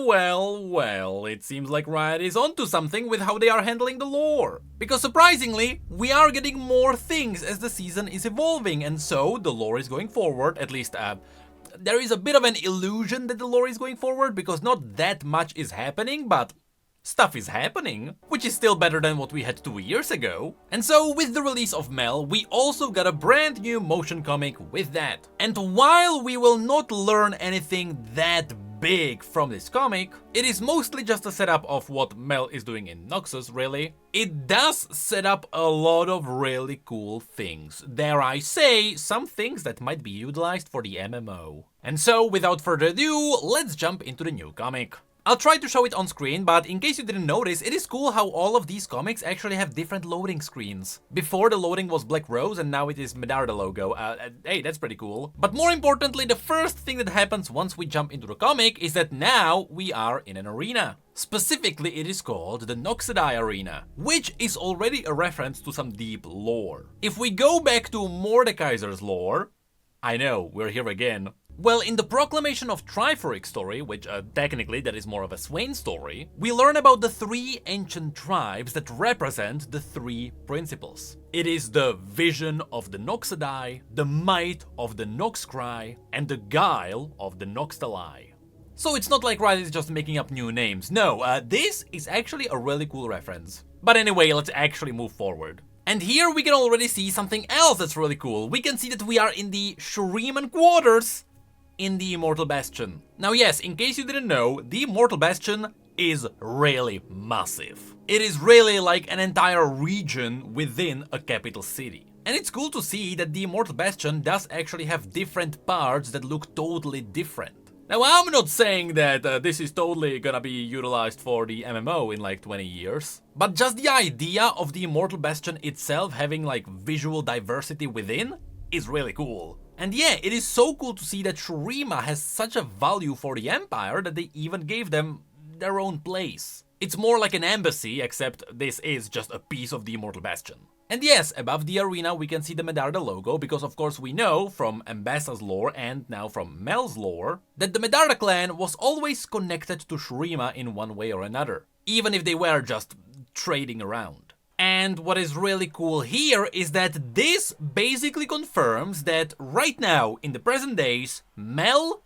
Well, it seems like Riot is onto something with how they are handling the lore. Because surprisingly, we are getting more things as the season is evolving, and so the lore is going forward, at least there is a bit of an illusion that the lore is going forward because not that much is happening, but stuff is happening, which is still better than what we had 2 years ago. And so with the release of Mel, we also got a brand new motion comic with that. And while we will not learn anything that big from this comic, it is mostly just a setup of what Mel is doing in Noxus, really. It does set up a lot of really cool things. Dare I say, some things that might be utilized for the MMO. And so, without further ado, let's jump into the new comic. I'll try to show it on screen, but in case you didn't notice, it is cool how all of these comics actually have different loading screens. Before the loading was Black Rose and now it is Medarda logo. Hey, that's pretty cool. But more importantly, the first thing that happens once we jump into the comic is that now we are in an arena. Specifically, it is called the Noxidai Arena, which is already a reference to some deep lore. If we go back to Mordekaiser's lore, I know, we're here again. Well, in the Proclamation of Triforix story, which technically that is more of a Swain story, we learn about the 3 ancient tribes that represent the 3 principles. It is the vision of the Noxidai, the might of the Noxcry, and the guile of the Noxtalai. So it's not like Riot is just making up new names. No, this is actually a really cool reference. But anyway, let's actually move forward. And here we can already see something else that's really cool. We can see that we are in the Shuriman quarters in the Immortal Bastion. Now yes, in case you didn't know, the Immortal Bastion is really massive. It is really like an entire region within a capital city. And it's cool to see that the Immortal Bastion does actually have different parts that look totally different. Now I'm not saying that this is totally gonna be utilized for the MMO in like 20 years, but just the idea of the Immortal Bastion itself having like visual diversity within is really cool. And yeah, it is so cool to see that Shurima has such a value for the Empire that they even gave them their own place. It's more like an embassy, except this is just a piece of the Immortal Bastion. And yes, above the arena we can see the Medarda logo, because of course we know from Ambassa's lore and now from Mel's lore that the Medarda clan was always connected to Shurima in one way or another, even if they were just trading around. And what is really cool here is that this basically confirms that right now, in the present days, Mel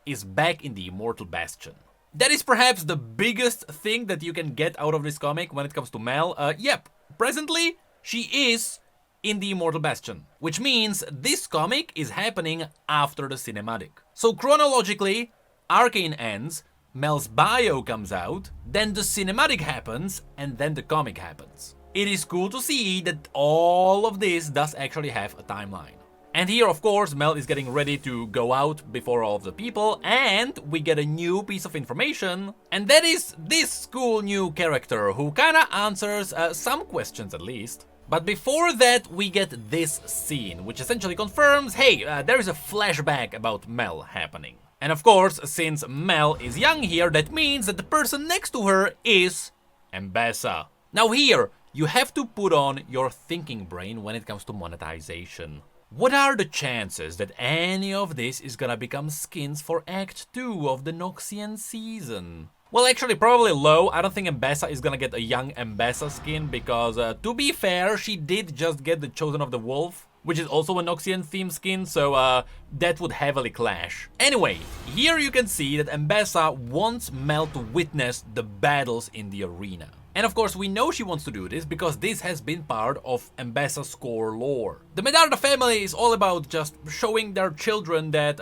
is back in the Immortal Bastion. That is perhaps the biggest thing that you can get out of this comic when it comes to Mel. Yep, presently, she is in the Immortal Bastion, which means this comic is happening after the cinematic. So chronologically, Arcane ends, Mel's bio comes out, then the cinematic happens, and then the comic happens. It is cool to see that all of this does actually have a timeline. And here, of course, Mel is getting ready to go out before all of the people, and we get a new piece of information, and that is this cool new character who kinda answers some questions at least. But before that, we get this scene, which essentially confirms, hey, there is a flashback about Mel happening. And of course, since Mel is young here, that means that the person next to her is Ambassa. Now here, you have to put on your thinking brain when it comes to monetization. What are the chances that any of this is gonna become skins for Act 2 of the Noxian season? Well, actually, probably low. I don't think Ambassa is gonna get a young Ambassa skin because, to be fair, she did just get the Chosen of the Wolf, which is also a Noxian theme skin, so that would heavily clash. Anyway, here you can see that Ambassa wants Mel to witness the battles in the arena. And of course we know she wants to do this because this has been part of Ambassa's core lore. The Medarda family is all about just showing their children that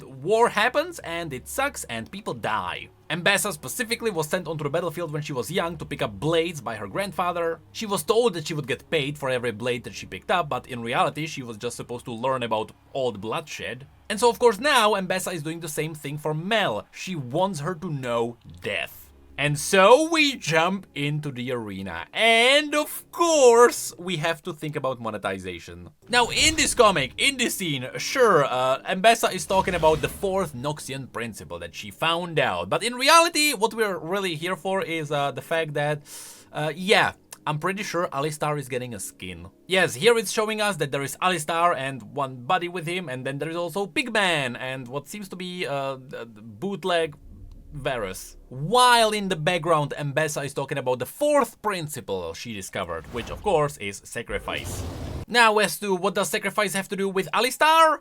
war happens and it sucks and people die. Ambassa specifically was sent onto the battlefield when she was young to pick up blades by her grandfather. She was told that she would get paid for every blade that she picked up, but in reality she was just supposed to learn about all the bloodshed. And so of course now Ambassa is doing the same thing for Mel. She wants her to know death. And so we jump into the arena, and of course we have to think about monetization. Now in this comic, in this scene, sure, Ambassa is talking about the 4th Noxian principle that she found out, but in reality what we're really here for is the fact that, yeah, I'm pretty sure Alistar is getting a skin. Yes, here it's showing us that there is Alistar and one buddy with him, and then there is also Pigman and what seems to be a bootleg Varus. While in the background, Mbessa is talking about the fourth principle she discovered, which of course is sacrifice. Now, as to what does sacrifice have to do with Alistar?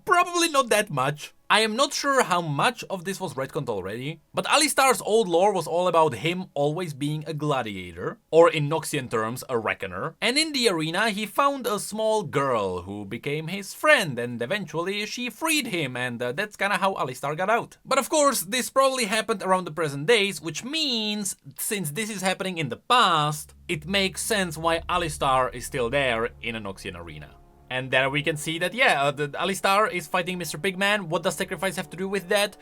Probably not that much. I am not sure how much of this was retconned already, but Alistar's old lore was all about him always being a gladiator, or in Noxian terms, a reckoner. And in the arena, he found a small girl who became his friend, and eventually she freed him, and that's kinda how Alistar got out. But of course, this probably happened around the present days, which means, since this is happening in the past, it makes sense why Alistar is still there in a Noxian arena. And there we can see that, yeah, the Alistar is fighting Mr. Pigman. What does sacrifice have to do with that?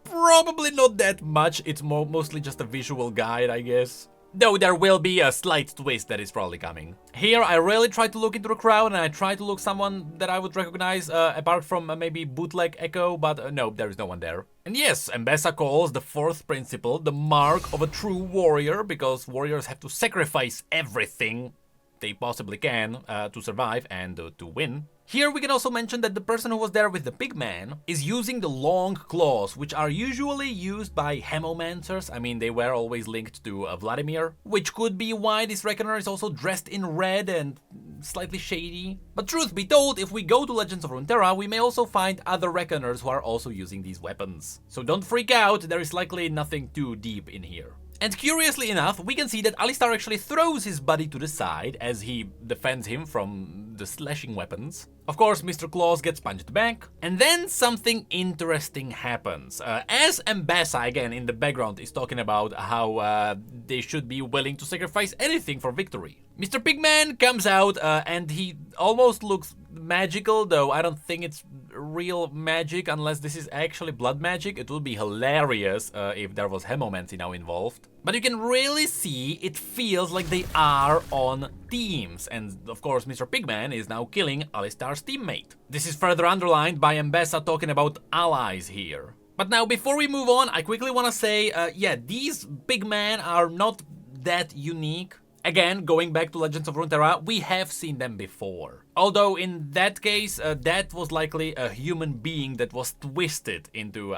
Probably not that much. It's mostly just a visual guide, I guess. Though there will be a slight twist that is probably coming. Here, I really try to look into the crowd, and I try to look someone that I would recognize, apart from maybe Bootleg Echo, but no, there is no one there. And yes, Mbessa calls the fourth principle the mark of a true warrior, because warriors have to sacrifice everything they possibly can to survive and to win. Here we can also mention that the person who was there with the pigman is using the long claws, which are usually used by hemomancers. I mean, they were always linked to Vladimir, which could be why this reckoner is also dressed in red and slightly shady. But truth be told, if we go to Legends of Runeterra, we may also find other reckoners who are also using these weapons. So don't freak out, there is likely nothing too deep in here. And curiously enough, we can see that Alistar actually throws his buddy to the side as he defends him from the slashing weapons. Of course, Mr. Claus gets punched back, and then something interesting happens. As Mbessa, again, in the background, is talking about how they should be willing to sacrifice anything for victory. Mr. Pigman comes out, and he almost looks magical, though I don't think it's real magic unless this is actually blood magic. It would be hilarious if there was hemomancy now involved. But you can really see it feels like they are on teams, and of course Mr. Pigman is now killing Alistar's teammate. This is further underlined by Mbessa talking about allies here. But now before we move on, I quickly want to say, yeah, these pigmen are not that unique. Again, going back to Legends of Runeterra, we have seen them before. Although in that case, that was likely a human being that was twisted into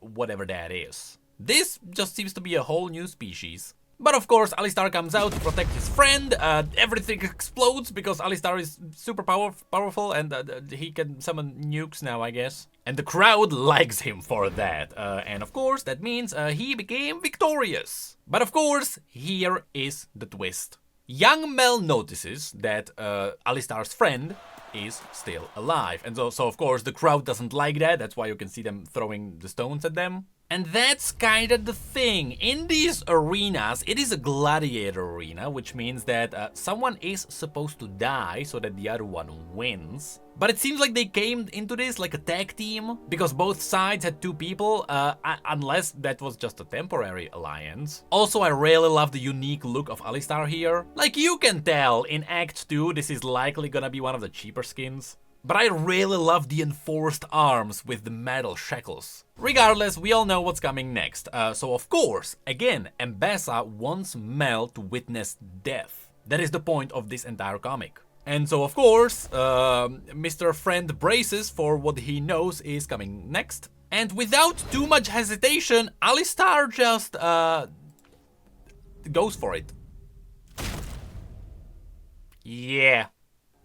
whatever that is. This just seems to be a whole new species. But of course, Alistar comes out to protect his friend. Everything explodes because Alistar is super powerful and he can summon nukes now, I guess. And the crowd likes him for that. And of course, that means he became victorious. But of course, here is the twist. Young Mel notices that Alistar's friend is still alive. And so of course, the crowd doesn't like that. That's why you can see them throwing the stones at them. And that's kind of the thing. In these arenas, it is a gladiator arena, which means that someone is supposed to die so that the other one wins. But it seems like they came into this like a tag team, because both sides had two people, unless that was just a temporary alliance. Also, I really love the unique look of Alistar here. Like you can tell, in Act 2, this is likely gonna be one of the cheaper skins. But I really love the enforced arms with the metal shackles. Regardless, we all know what's coming next. So of course, again, Mbessa wants Mel to witness death. That is the point of this entire comic. And so of course, Mr. Friend braces for what he knows is coming next. And without too much hesitation, Alistar just goes for it. Yeah.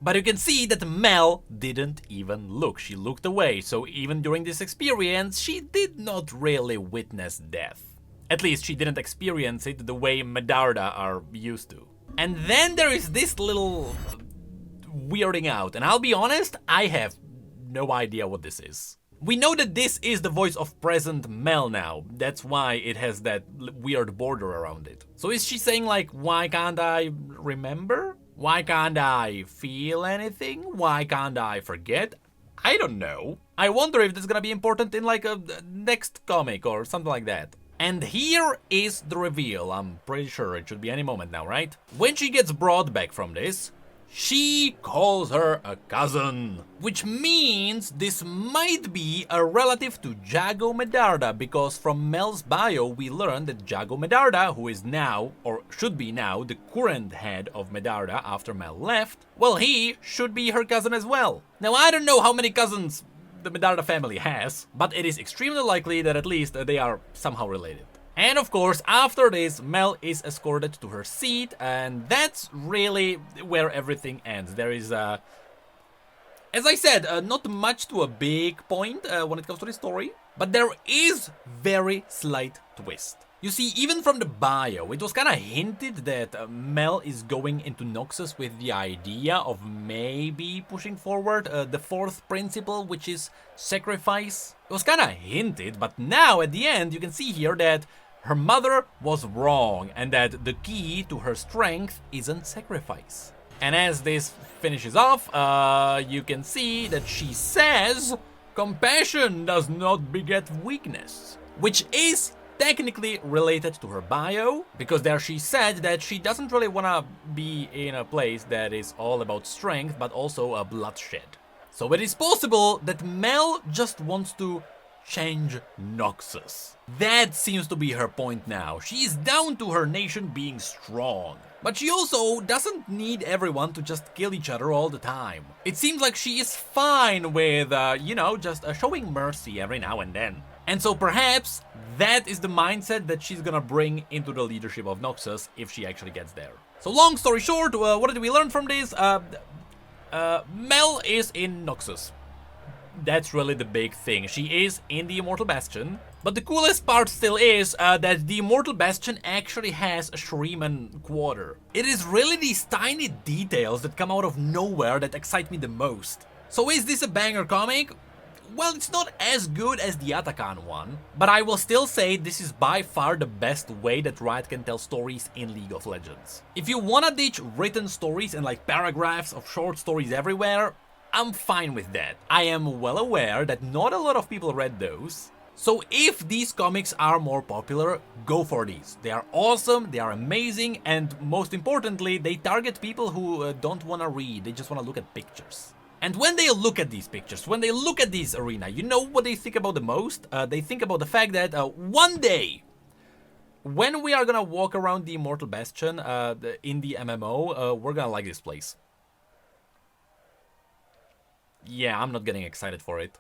But you can see that Mel didn't even look. She looked away, so even during this experience, she did not really witness death. At least she didn't experience it the way Medarda are used to. And then there is this little weirding out, and I'll be honest, I have no idea what this is. We know that this is the voice of present Mel now. That's why it has that weird border around it. So is she saying like, why can't I remember? Why can't I feel anything? Why can't I forget? I don't know. I wonder if this is gonna be important in like a next comic or something like that. And here is the reveal. I'm pretty sure it should be any moment now, right? When she gets brought back from this, she calls her a cousin, which means this might be a relative to Jago Medarda, because from Mel's bio we learned that Jago Medarda, who is now, or should be now, the current head of Medarda after Mel left, well, he should be her cousin as well. Now I don't know how many cousins the Medarda family has, but it is extremely likely that at least they are somehow related. And of course, after this, Mel is escorted to her seat, and that's really where everything ends. There is, as I said, not much to a big point when it comes to the story, but there is very slight twist. You see, even from the bio, it was kind of hinted that Mel is going into Noxus with the idea of maybe pushing forward the fourth principle, which is sacrifice. It was kind of hinted, but now at the end you can see here that her mother was wrong and that the key to her strength isn't sacrifice. And as this finishes off, you can see that she says, "Compassion does not beget weakness," which is technically related to her bio, because there she said that she doesn't really want to be in a place that is all about strength, but also a bloodshed. So it is possible that Mel just wants to change Noxus. That seems to be her point now. She is down to her nation being strong. But she also doesn't need everyone to just kill each other all the time. It seems like she is fine with, just showing mercy every now and then. And so perhaps that is the mindset that she's gonna bring into the leadership of Noxus if she actually gets there. So long story short, what did we learn from this? Mel is in Noxus. That's really the big thing. She is in the Immortal Bastion. But the coolest part still is that the Immortal Bastion actually has a Shuriman quarter. It is really these tiny details that come out of nowhere that excite me the most. So is this a banger comic? Well, it's not as good as the Atakan one, but I will still say this is by far the best way that Riot can tell stories in League of Legends. If you wanna ditch written stories and like paragraphs of short stories everywhere, I'm fine with that. I am well aware that not a lot of people read those. So if these comics are more popular, go for these. They are awesome, they are amazing, and most importantly, they target people who don't wanna read, they just wanna look at pictures. And when they look at these pictures, when they look at this arena, you know what they think about the most? They think about the fact that one day, when we are gonna walk around the Immortal Bastion in the MMO, we're gonna like this place. Yeah, I'm not getting excited for it.